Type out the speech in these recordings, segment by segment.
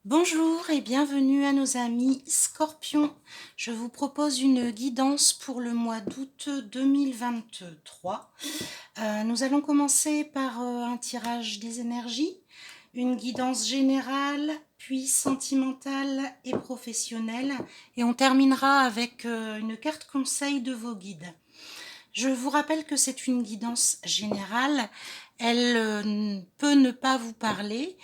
Bonjour et bienvenue à nos amis Scorpions. Je vous propose une guidance pour le mois d'août 2023. Nous allons commencer par un tirage des énergies, une guidance générale, puis sentimentale et professionnelle. Et on terminera avec une carte conseil de vos guides. Je vous rappelle que c'est une guidance générale. Elle peut ne pas vous parler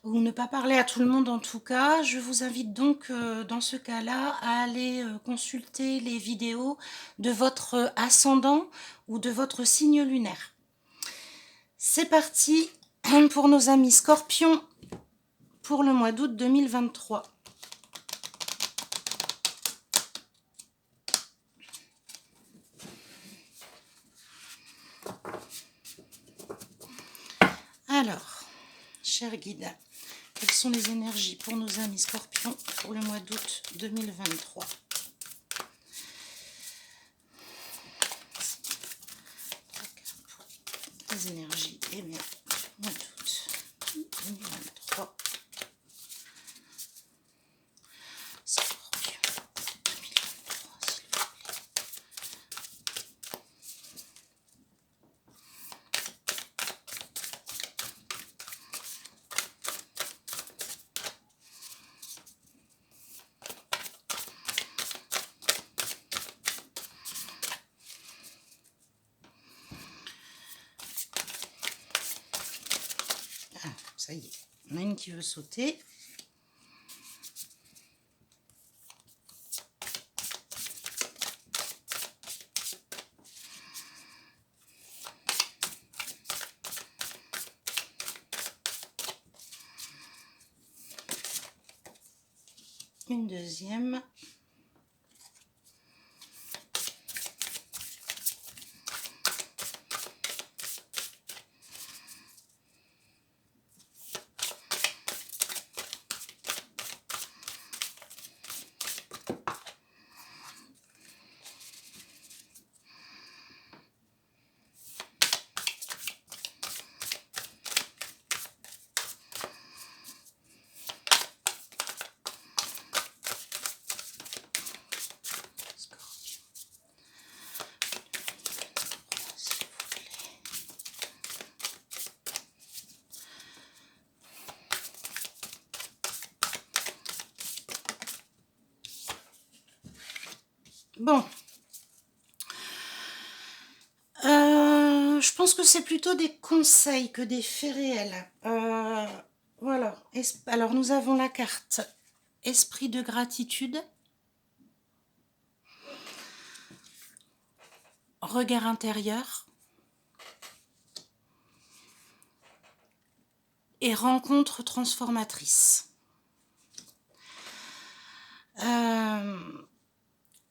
ou ne pas parler à tout le monde en tout cas. Je vous invite donc dans ce cas-là à aller consulter les vidéos de votre ascendant ou de votre signe lunaire. C'est parti pour nos amis Scorpions pour le mois d'août 2023. Alors, chers guides, quelles sont les énergies pour nos amis Scorpions pour le mois d'août 2023? Les énergies, eh bien, mois d'août 2023. Scorpion 2023, s'il vous plaît. Ah, ça y est, on a une qui veut sauter. Une deuxième. Bon, je pense que c'est plutôt des conseils que des faits réels. Voilà. Alors, nous avons la carte Esprit de gratitude, Regard intérieur et Rencontre transformatrice.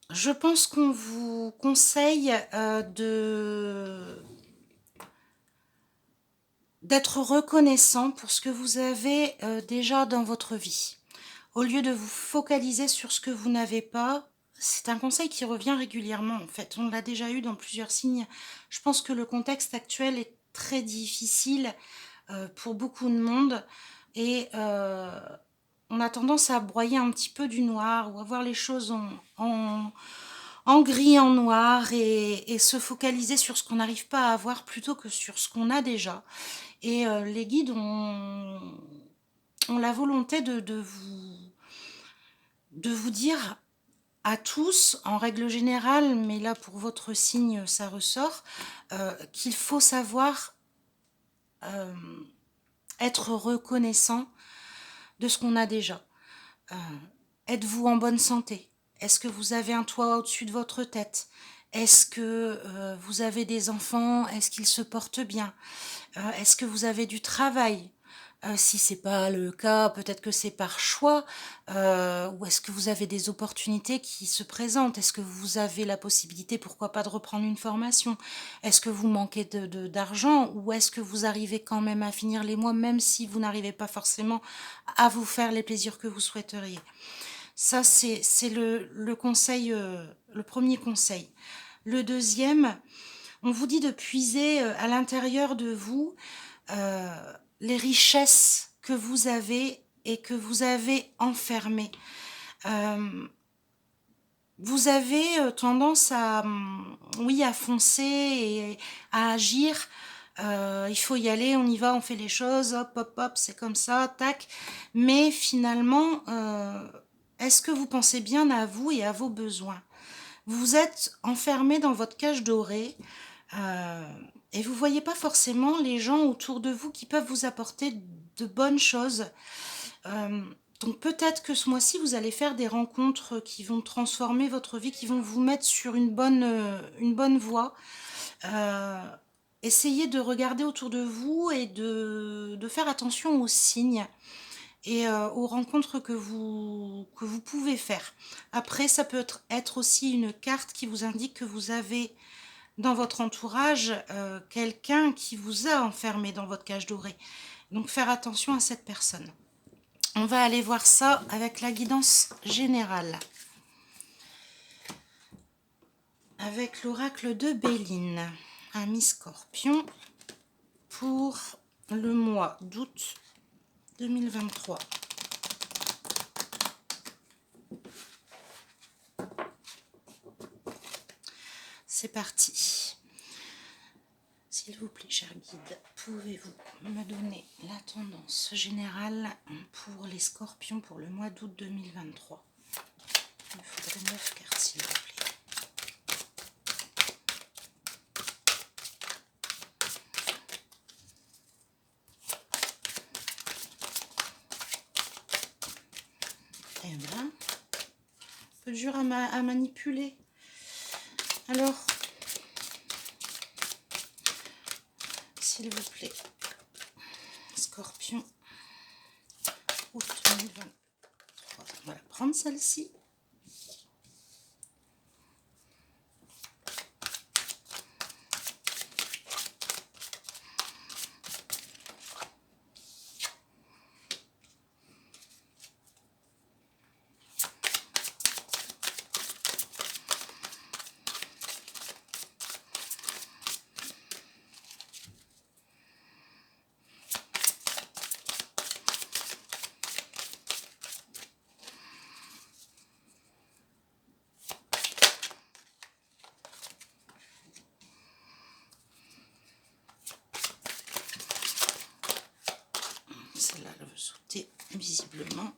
Je pense qu'on vous conseille d'être reconnaissant pour ce que vous avez déjà dans votre vie. Au lieu de vous focaliser sur ce que vous n'avez pas, c'est un conseil qui revient régulièrement en fait. On l'a déjà eu dans plusieurs signes. Je pense que le contexte actuel est très difficile pour beaucoup de monde et on a tendance à broyer un petit peu du noir ou à voir les choses en gris, en noir et se focaliser sur ce qu'on n'arrive pas à avoir plutôt que sur ce qu'on a déjà. Et les guides ont la volonté de vous dire à tous, en règle générale, mais là pour votre signe ça ressort, qu'il faut savoir être reconnaissant de ce qu'on a déjà. Êtes-vous en bonne santé? Est-ce que vous avez un toit au-dessus de votre tête? Est-ce que vous avez des enfants? Est-ce qu'ils se portent bien? Est-ce que vous avez du travail? Si c'est pas le cas, peut-être que c'est par choix. Ou est-ce que vous avez des opportunités qui se présentent? Est-ce que vous avez la possibilité, pourquoi pas, de reprendre une formation? Est-ce que vous manquez d'argent ou est-ce que vous arrivez quand même à finir les mois, même si vous n'arrivez pas forcément à vous faire les plaisirs que vous souhaiteriez? Ça, c'est le conseil, le premier conseil. Le deuxième, on vous dit de puiser à l'intérieur de vous les richesses que vous avez et que vous avez enfermé. Vous avez tendance à, oui, à foncer et à agir. Il faut y aller, on y va, on fait les choses, hop, hop, hop, c'est comme ça, tac. Mais finalement, est-ce que vous pensez bien à vous et à vos besoins? Vous êtes enfermé dans votre cage dorée et vous voyez pas forcément les gens autour de vous qui peuvent vous apporter de bonnes choses. Euh, donc peut-être que ce mois-ci, vous allez faire des rencontres qui vont transformer votre vie, qui vont vous mettre sur une bonne voie. Euh, Essayez de regarder autour de vous et de faire attention aux signes et aux rencontres que vous pouvez faire. Après, ça peut être aussi une carte qui vous indique que vous avez dans votre entourage quelqu'un qui vous a enfermé dans votre cage dorée. Donc faire attention à cette personne. On va aller voir ça avec la guidance générale. Avec l'oracle de Béline, ami Scorpion, pour le mois d'août 2023. C'est parti. S'il vous plaît, cher guide, pouvez-vous me donner la tendance générale pour les scorpions pour le mois d'août 2023? Il me faudrait 9 cartes, s'il vous plaît. Eh bien, un peu dur à manipuler. Alors, s'il vous plaît, Scorpion, août 2023. On va prendre celle-ci. Celle-là, elle veut sauter visiblement.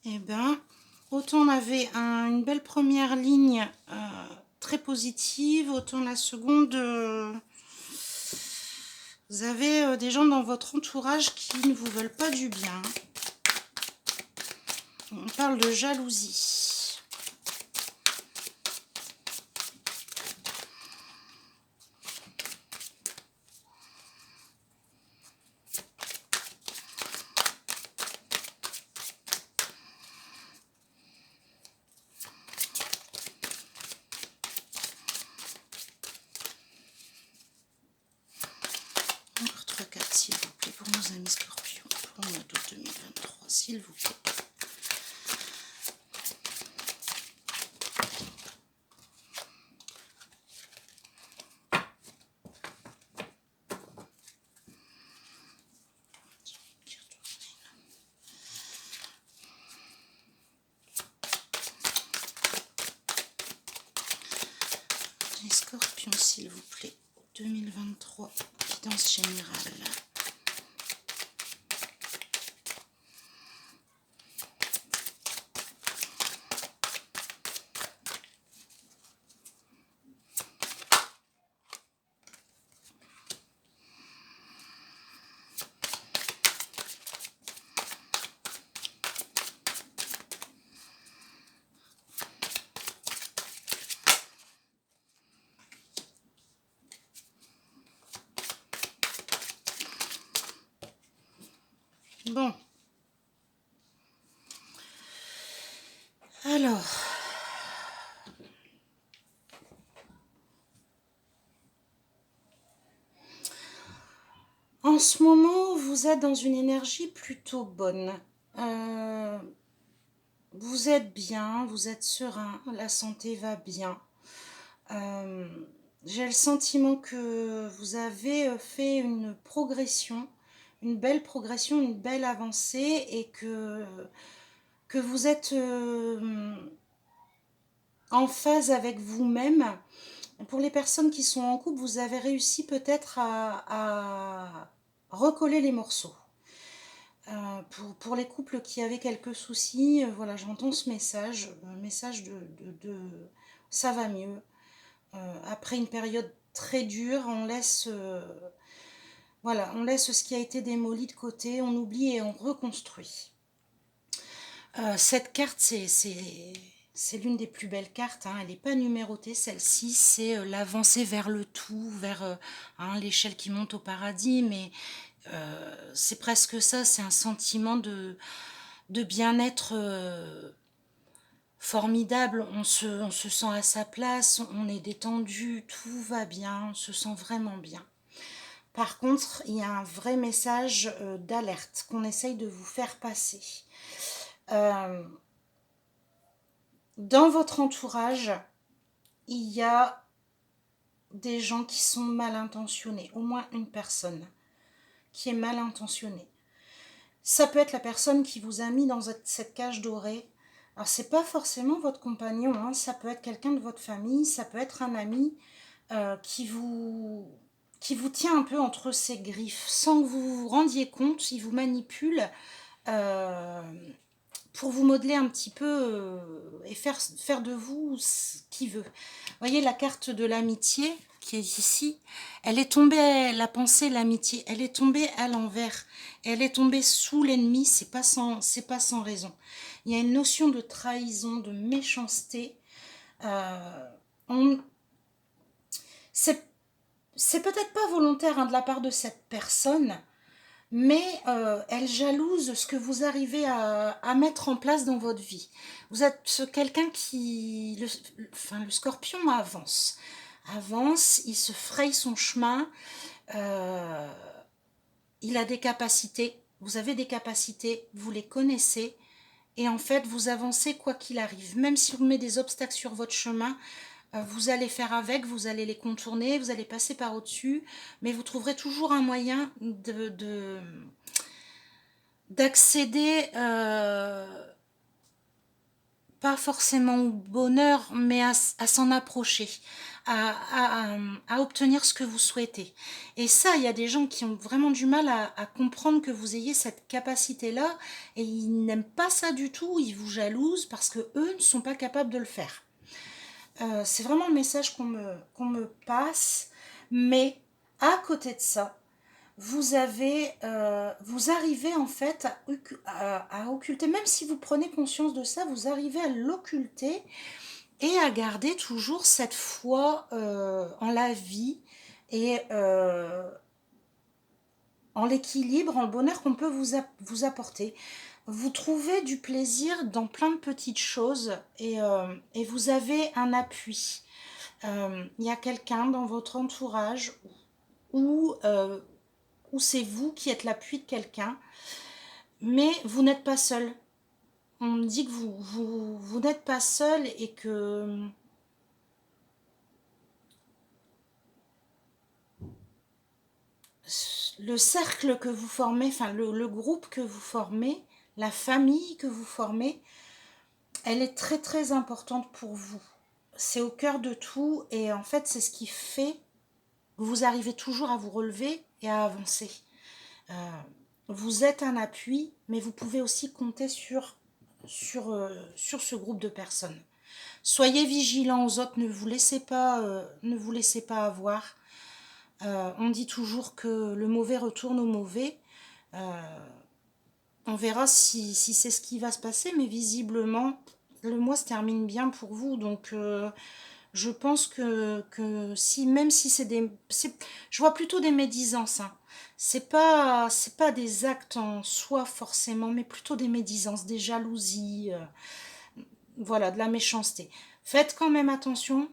Eh bien, autant on avait une belle première ligne très positive, autant la seconde, vous avez des gens dans votre entourage qui ne vous veulent pas du bien. On parle de jalousie. Encore 3 cartes, s'il vous plaît, pour nos amis scorpions, pour le mois d'août 2023, s'il vous plaît. Les scorpions, s'il vous plaît, 2023, guidance générale. Bon, alors, en ce moment, vous êtes dans une énergie plutôt bonne. Euh, vous êtes bien, vous êtes serein, la santé va bien. Euh, j'ai le sentiment que vous avez fait une progression, une belle progression, une belle avancée et que vous êtes en phase avec vous-même. Pour les personnes qui sont en couple, vous avez réussi peut-être à recoller les morceaux. Pour les couples qui avaient quelques soucis, voilà, j'entends ce message, un message ça va mieux. Après une période très dure, voilà, on laisse ce qui a été démoli de côté, on oublie et on reconstruit. Cette carte, c'est l'une des plus belles cartes, hein. Elle n'est pas numérotée, celle-ci, c'est l'avancée vers le tout, vers hein, l'échelle qui monte au paradis, mais c'est presque ça, c'est un sentiment de bien-être formidable, on se sent à sa place, on est détendu, tout va bien, on se sent vraiment bien. Par contre, il y a un vrai message d'alerte qu'on essaye de vous faire passer. Euh, dans votre entourage, il y a des gens qui sont mal intentionnés, au moins une personne qui est mal intentionnée. Ça peut être la personne qui vous a mis dans cette cage dorée. Alors c'est pas forcément votre compagnon, hein, ça peut être quelqu'un de votre famille, ça peut être un ami qui vous tient un peu entre ses griffes, sans que vous vous rendiez compte, il vous manipule euh, pour vous modeler un petit peu et faire de vous ce qu'il veut. Vous voyez la carte de l'amitié qui est ici, elle est tombée, la pensée, l'amitié, elle est tombée à l'envers, elle est tombée sous l'ennemi, c'est pas sans raison. Il y a une notion de trahison, de méchanceté. Euh, on, c'est peut-être pas volontaire hein, de la part de cette personne, mais elle jalouse ce que vous arrivez à mettre en place dans votre vie. Vous êtes quelqu'un qui... le scorpion avance, il se fraye son chemin, euh, il a des capacités, vous avez des capacités, vous les connaissez, et en fait, vous avancez quoi qu'il arrive. Même si vous mettez des obstacles sur votre chemin, vous allez faire avec, vous allez les contourner, vous allez passer par au-dessus, mais vous trouverez toujours un moyen d'accéder, pas forcément au bonheur, mais à s'en approcher, à obtenir ce que vous souhaitez. Et ça, il y a des gens qui ont vraiment du mal à comprendre que vous ayez cette capacité-là, et ils n'aiment pas ça du tout, ils vous jalousent parce que eux ne sont pas capables de le faire. C'est vraiment le message qu'on me passe, mais à côté de ça, vous arrivez en fait à occulter, même si vous prenez conscience de ça, vous arrivez à l'occulter et à garder toujours cette foi en la vie et en l'équilibre, en le bonheur qu'on peut vous apporter. Vous trouvez du plaisir dans plein de petites choses et vous avez un appui. Il y a quelqu'un dans votre entourage où, où c'est vous qui êtes l'appui de quelqu'un, mais vous n'êtes pas seul. On me dit que vous n'êtes pas seul et que le cercle que vous formez, enfin le groupe que vous formez, la famille que vous formez, elle est très très importante pour vous. C'est au cœur de tout et en fait c'est ce qui fait que vous arrivez toujours à vous relever et à avancer. Euh, vous êtes un appui, mais vous pouvez aussi compter sur ce groupe de personnes. Soyez vigilants aux autres, ne vous laissez pas avoir. On dit toujours que le mauvais retourne au mauvais. Euh, on verra si c'est ce qui va se passer, mais visiblement, le mois se termine bien pour vous. Donc Je pense que si, même si c'est je vois plutôt des médisances, hein. C'est pas des actes en soi forcément, mais plutôt des médisances, des jalousies, voilà, de la méchanceté. Faites quand même attention.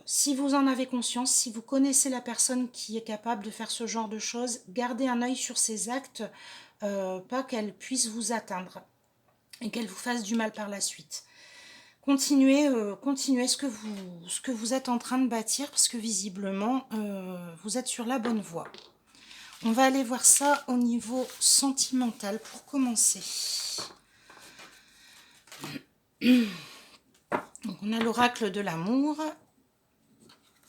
Si vous en avez conscience, si vous connaissez la personne qui est capable de faire ce genre de choses, gardez un œil sur ses actes, pas qu'elle puisse vous atteindre et qu'elle vous fasse du mal par la suite. Continuez ce que vous êtes en train de bâtir, parce que visiblement, vous êtes sur la bonne voie. On va aller voir ça au niveau sentimental pour commencer. Donc on a l'oracle de l'amour.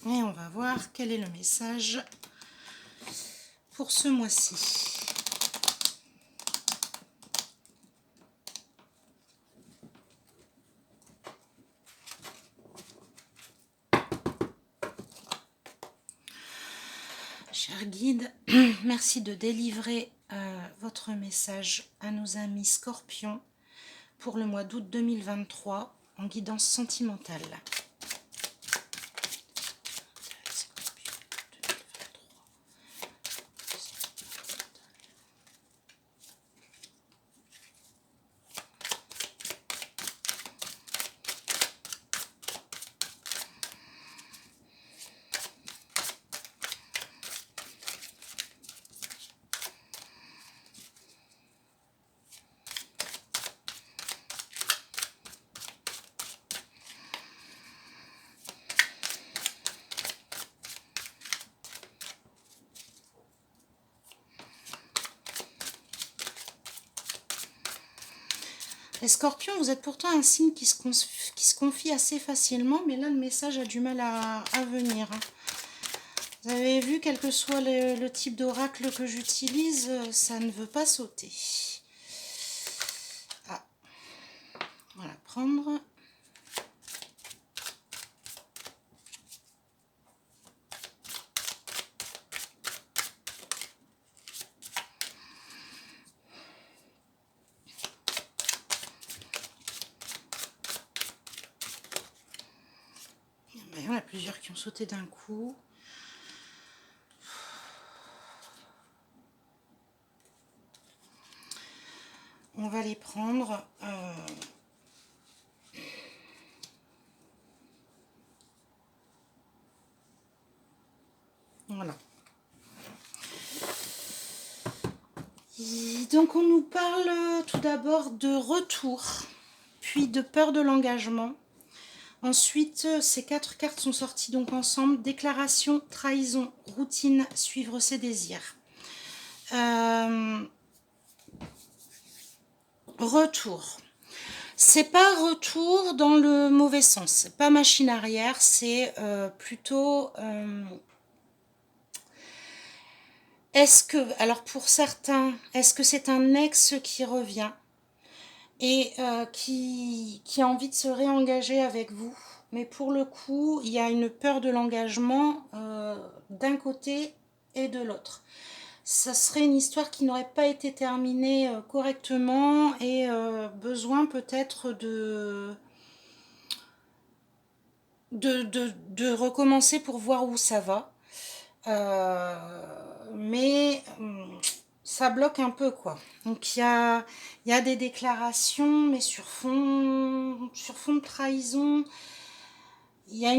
Et on va voir quel est le message pour ce mois-ci. Cher guide, merci de délivrer votre message à nos amis Scorpions pour le mois d'août 2023 en guidance sentimentale. Les scorpions, vous êtes pourtant un signe qui se confie assez facilement, mais là, le message a du mal à venir. Vous avez vu, quel que soit le type d'oracle que j'utilise, ça ne veut pas sauter. Ah, voilà, prendre. Il y en a plusieurs qui ont sauté d'un coup. On va les prendre. Voilà. Et donc on nous parle tout d'abord de retour, puis de peur de l'engagement. Ensuite, ces 4 cartes sont sorties donc ensemble. Déclaration, trahison, routine, suivre ses désirs. Retour. C'est pas retour dans le mauvais sens. C'est pas machine arrière. C'est plutôt... est-ce que... Alors pour certains, est-ce que c'est un ex qui revient et qui a envie de se réengager avec vous? Mais pour le coup, il y a une peur de l'engagement d'un côté et de l'autre. Ça serait une histoire qui n'aurait pas été terminée correctement et besoin peut-être de recommencer pour voir où ça va. Mais ça bloque un peu, quoi. Donc il y a des déclarations, mais sur fond de trahison. Il y a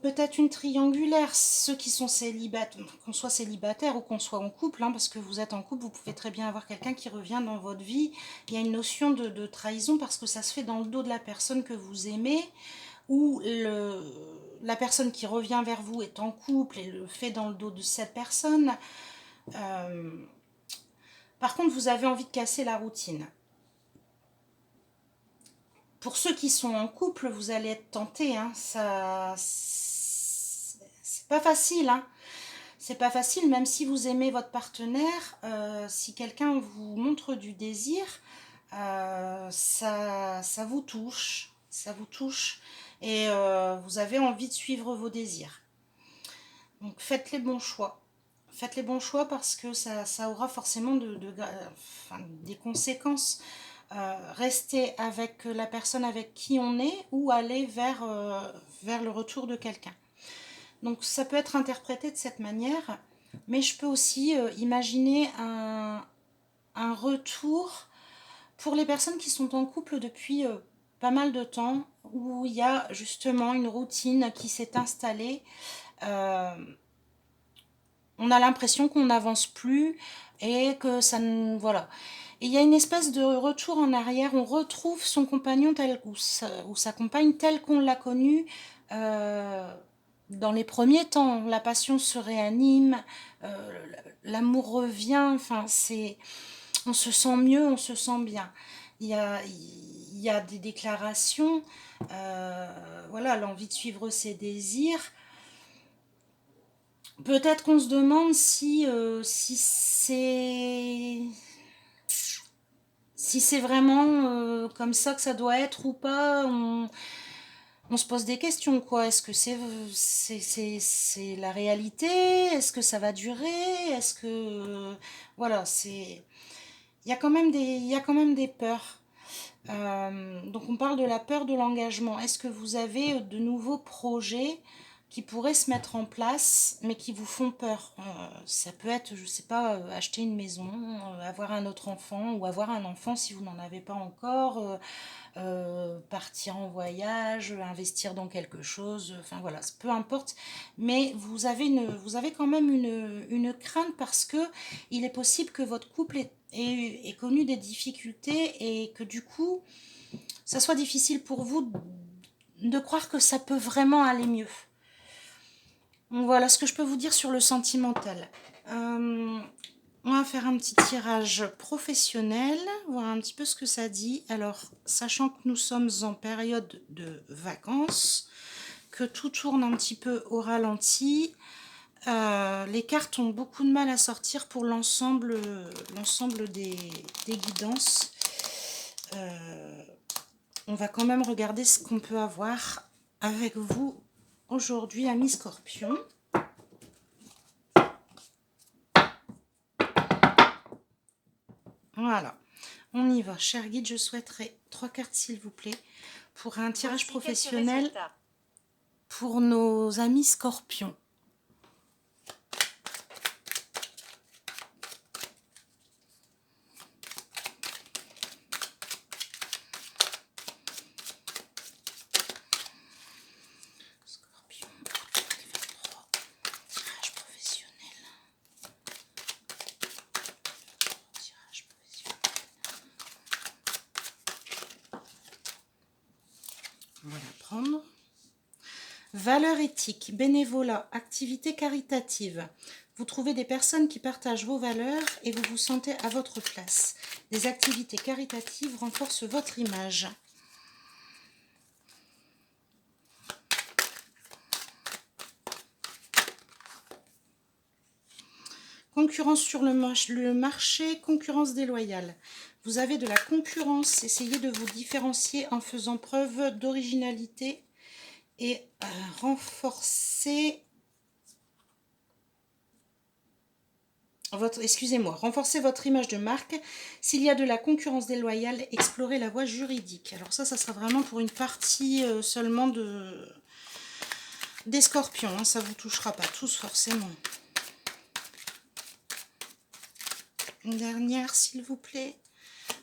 peut-être une triangulaire. Ceux qui sont célibataires, qu'on soit célibataire ou qu'on soit en couple, hein, parce que vous êtes en couple, vous pouvez très bien avoir quelqu'un qui revient dans votre vie. Il y a une notion de trahison parce que ça se fait dans le dos de la personne que vous aimez, ou la personne qui revient vers vous est en couple et le fait dans le dos de cette personne. Par contre, vous avez envie de casser la routine. Pour ceux qui sont en couple, vous allez être tentés, hein, ça, c'est pas facile, hein. C'est pas facile, même si vous aimez votre partenaire, si quelqu'un vous montre du désir, ça vous touche, et vous avez envie de suivre vos désirs. Donc faites les bons choix. Faites les bons choix parce que ça aura forcément des conséquences. Rester avec la personne avec qui on est ou aller vers vers le retour de quelqu'un. Donc ça peut être interprété de cette manière, mais je peux aussi imaginer un retour pour les personnes qui sont en couple depuis pas mal de temps, où il y a justement une routine qui s'est installée. Euh, on a l'impression qu'on n'avance plus et que ça ne... Voilà. Et il y a une espèce de retour en arrière, on retrouve son compagnon tel, ou sa compagne telle qu'on l'a connue dans les premiers temps. La passion se réanime, l'amour revient, enfin c'est... On se sent mieux, on se sent bien. Il y a des déclarations, voilà, l'envie de suivre ses désirs. Peut-être qu'on se demande si c'est vraiment comme ça que ça doit être ou pas. On se pose des questions, quoi. Est-ce que c'est la réalité? Est-ce que ça va durer? Est-ce que... voilà, c'est... Il y a quand même des peurs. Donc on parle de la peur de l'engagement. Est-ce que vous avez de nouveaux projets qui pourraient se mettre en place, mais qui vous font peur? Ça peut être, je sais pas, acheter une maison, avoir un autre enfant, ou avoir un enfant si vous n'en avez pas encore, partir en voyage, investir dans quelque chose, enfin voilà, peu importe. Mais vous avez quand même une crainte parce que il est possible que votre couple ait connu des difficultés et que du coup, ça soit difficile pour vous de croire que ça peut vraiment aller mieux. Donc voilà ce que je peux vous dire sur le sentimental. On va faire un petit tirage professionnel, voir un petit peu ce que ça dit. Alors, sachant que nous sommes en période de vacances, que tout tourne un petit peu au ralenti, les cartes ont beaucoup de mal à sortir pour l'ensemble des guidances. On va quand même regarder ce qu'on peut avoir avec vous aujourd'hui, amis Scorpion. Voilà, on y va. Cher guide, je souhaiterais 3 cartes, s'il vous plaît, pour un tirage professionnel pour nos amis Scorpions. Scorpion, 2023, tirage professionnel. Tirage professionnel. On va la prendre. Valeurs éthiques, bénévolat, activités caritatives. Vous trouvez des personnes qui partagent vos valeurs et vous vous sentez à votre place. Des activités caritatives renforcent votre image. Concurrence sur le marché, concurrence déloyale. Vous avez de la concurrence, essayez de vous différencier en faisant preuve d'originalité et renforcer votre image de marque. S'il y a de la concurrence déloyale, explorez la voie juridique. Alors ça sera vraiment pour une partie seulement des Scorpions, hein. Ça ne vous touchera pas tous forcément. Une dernière, s'il vous plaît,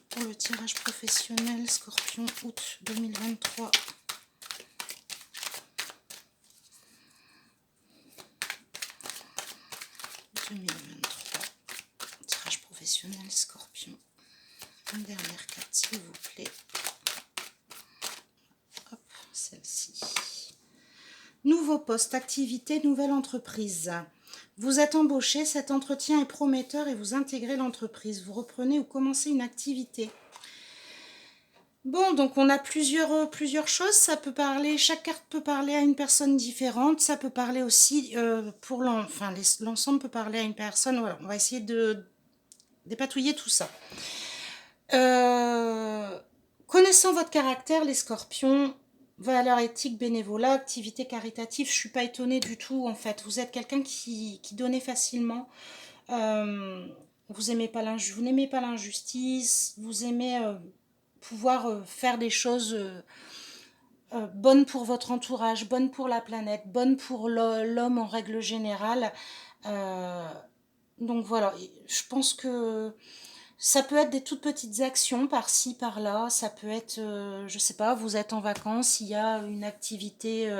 pour le tirage professionnel Scorpion août 2023. Tirage professionnel Scorpion. Une dernière carte, s'il vous plaît. Hop, celle-ci. Nouveau poste, activité, nouvelle entreprise. Vous êtes embauché, cet entretien est prometteur et vous intégrez l'entreprise. Vous reprenez ou commencez une activité. Bon, donc on a plusieurs choses. Ça peut parler, chaque carte peut parler à une personne différente. Ça peut parler aussi pour l'ensemble peut parler à une personne. Voilà, on va essayer de dépatouiller tout ça. Connaissant votre caractère, les Scorpions, valeurs éthiques, bénévolat, activité caritative, je suis pas étonnée du tout en fait. Vous êtes quelqu'un qui donnait facilement. Vous n'aimez pas l'injustice. Vous aimez pouvoir faire des choses bonne pour votre entourage, bonne pour la planète, bonne pour l'homme en règle générale. Euh, donc voilà, je pense que ça peut être des toutes petites actions par-ci, par-là. Ça peut être, je sais pas, vous êtes en vacances, il y a une activité,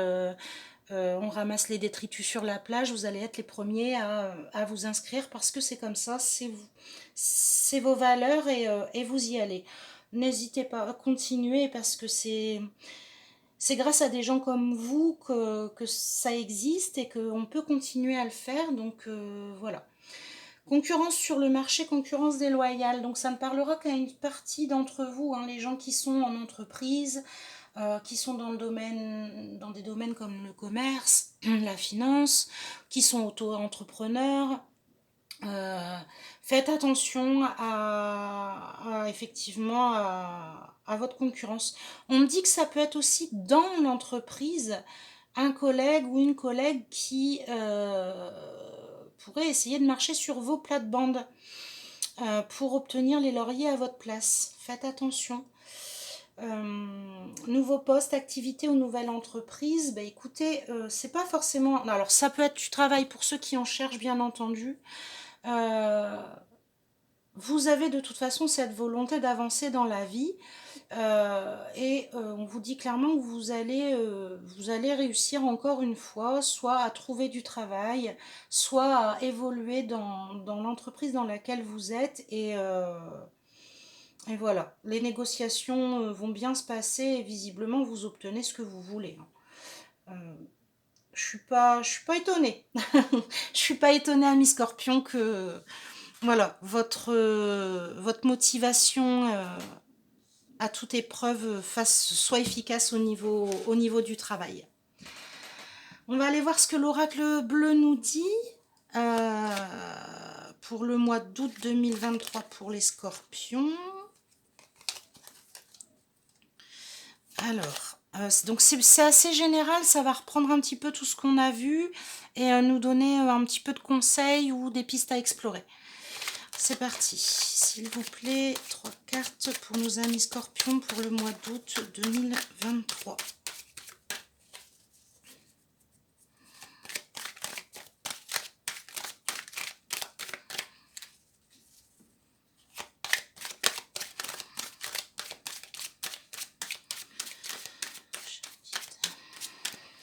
on ramasse les détritus sur la plage, vous allez être les premiers à vous inscrire parce que c'est comme ça, c'est vos valeurs et vous y allez. N'hésitez pas à continuer parce que c'est grâce à des gens comme vous que ça existe et qu'on peut continuer à le faire. Donc voilà. Concurrence sur le marché, concurrence déloyale. Donc ça ne parlera qu'à une partie d'entre vous, hein, les gens qui sont en entreprise, qui sont dans des domaines comme le commerce, la finance, qui sont auto-entrepreneurs. Euh, Faites attention effectivement à votre concurrence. On me dit que ça peut être aussi dans l'entreprise un collègue ou une collègue qui pourrait essayer de marcher sur vos plates-bandes pour obtenir les lauriers à votre place. Faites attention. Nouveau poste, activité ou nouvelle entreprise, bah écoutez, c'est pas forcément. Alors ça peut être du travail pour ceux qui en cherchent, bien entendu. Euh, Vous avez de toute façon cette volonté d'avancer dans la vie on vous dit clairement que vous allez réussir encore une fois, soit à trouver du travail, soit à évoluer dans l'entreprise dans laquelle vous êtes et voilà, les négociations vont bien se passer et visiblement vous obtenez ce que vous voulez. Je suis pas étonnée. Je suis pas étonnée, ami Scorpion, que voilà, votre motivation à toute épreuve soit efficace au niveau du travail. On va aller voir ce que l'oracle bleu nous dit euh, pour le mois d'août 2023 pour les scorpions. Alors, donc c'est assez général, ça va reprendre un petit peu tout ce qu'on a vu et nous donner un petit peu de conseils ou des pistes à explorer. C'est parti, s'il vous plaît, 3 cartes pour nos amis scorpions pour le mois d'août 2023.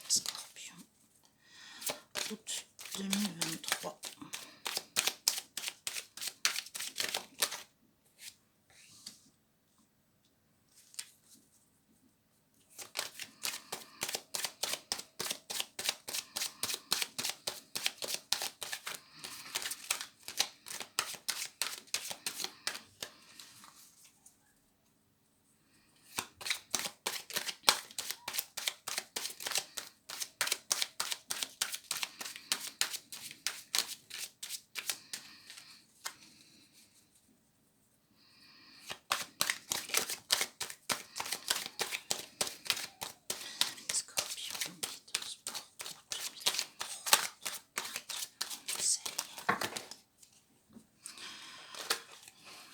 Scorpion, août 2023.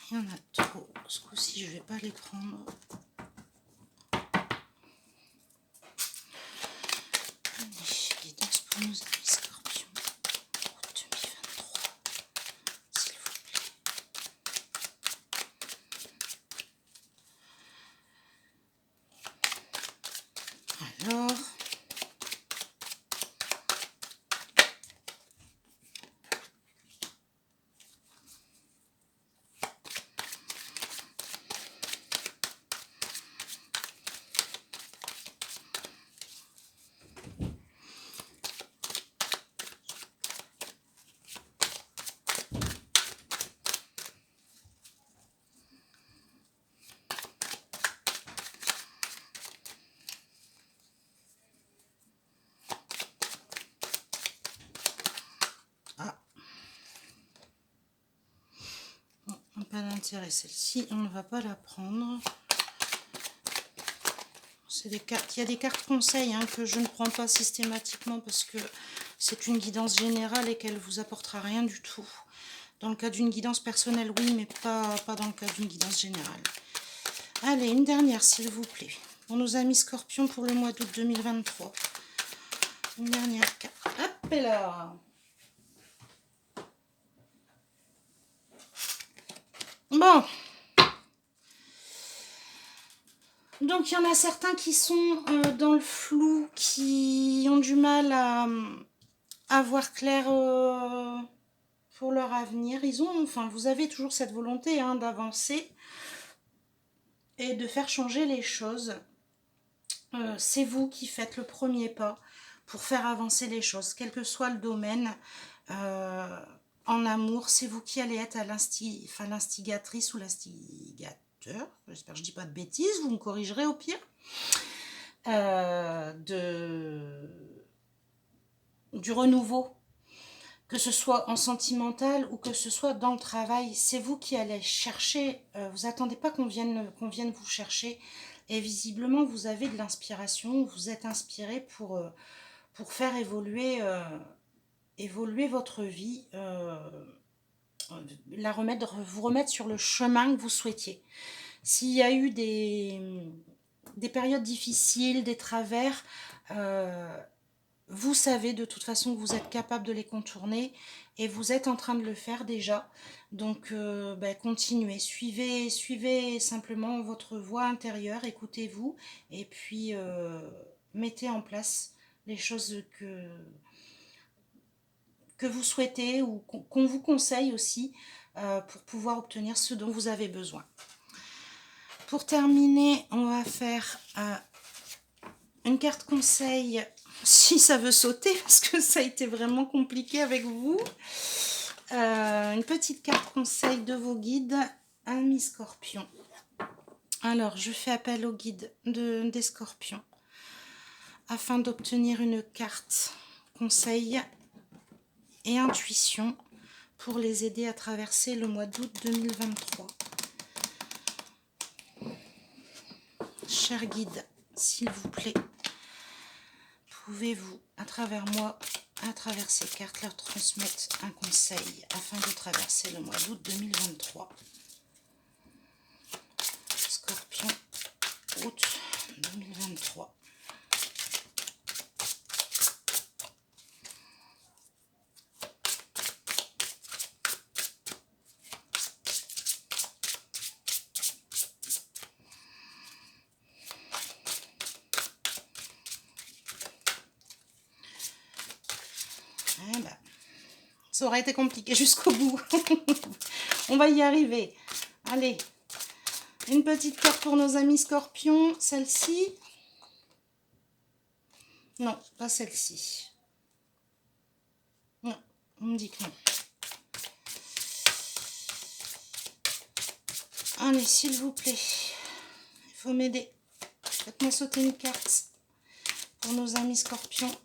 Il y en a trop. Ce coup-ci, je vais pas les prendre. Allez, guidance pour nos amis scorpions. Août 2023. S'il vous plaît. Alors. Pas d'intérêt, celle-ci, on ne va pas la prendre. C'est des cartes, il y a des cartes conseils hein, que je ne prends pas systématiquement parce que c'est une guidance générale et qu'elle vous apportera rien du tout. Dans le cas d'une guidance personnelle, oui, mais pas dans le cas d'une guidance générale. Allez, une dernière, s'il vous plaît. pour nos amis scorpions pour le mois d'août 2023. Une dernière carte. Hop là. Bon. Donc, il y en a certains qui sont dans le flou, qui ont du mal à voir clair pour leur avenir. Vous avez toujours cette volonté hein, d'avancer et de faire changer les choses. C'est vous qui faites le premier pas pour faire avancer les choses, quel que soit le domaine. En amour, c'est vous qui allez être à l'instigatrice ou l'instigateur. J'espère que je ne dis pas de bêtises, vous me corrigerez au pire. Du renouveau, que ce soit en sentimental ou que ce soit dans le travail, c'est vous qui allez chercher. Vous attendez pas qu'on vienne vous chercher. Et visiblement, vous avez de l'inspiration, vous êtes inspiré pour faire évoluer votre vie, vous remettre sur le chemin que vous souhaitiez. S'il y a eu des périodes difficiles, des travers, vous savez de toute façon que vous êtes capable de les contourner et vous êtes en train de le faire déjà. Donc continuez, suivez simplement votre voix intérieure, écoutez-vous et puis mettez en place les choses que vous souhaitez ou qu'on vous conseille aussi pour pouvoir obtenir ce dont vous avez besoin. Pour terminer, on va faire une carte conseil si ça veut sauter parce que ça a été vraiment compliqué avec vous. Une petite carte conseil de vos guides, amis scorpions. Alors, je fais appel aux guides des scorpions afin d'obtenir une carte conseil et intuition pour les aider à traverser le mois d'août 2023. Chers guides, s'il vous plaît, pouvez-vous, à travers moi, à travers ces cartes, leur transmettre un conseil afin de traverser le mois d'août 2023. Scorpion, août 2023. Ça aurait été compliqué jusqu'au bout. On va y arriver. Allez, une petite carte pour nos amis scorpions. Celle-ci. Non, pas celle-ci. Non, on me dit que non. Allez, s'il vous plaît. Il faut m'aider. Faites-moi sauter une carte pour nos amis scorpions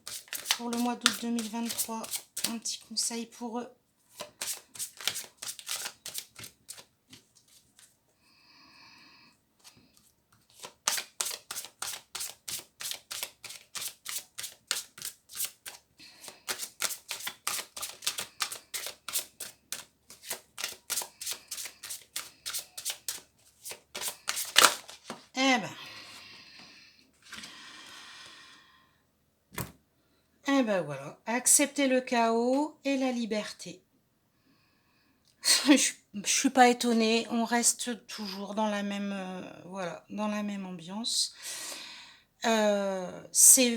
pour le mois d'août 2023. Un petit conseil pour eux. Eh ben voilà, accepter le chaos et la liberté. Je suis pas étonnée, on reste toujours dans la même, dans la même ambiance. C'est